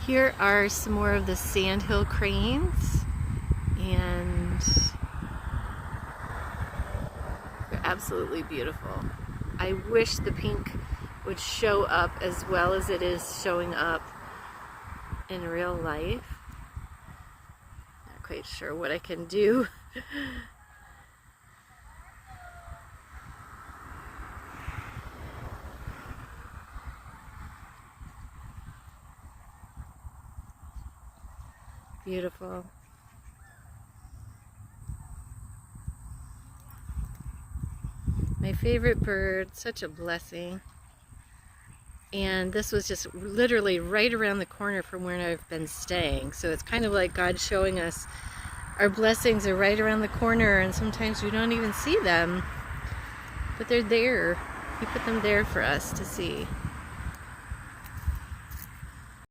Here are some more of the sandhill cranes, and they're absolutely beautiful. I wish the pink would show up as well as it is showing up in real life. Not quite sure what I can do. Beautiful. My favorite bird, such a blessing. And this was just literally right around the corner from where I've been staying. So it's kind of like God showing us our blessings are right around the corner, and sometimes we don't even see them, but they're there. He put them there for us to see.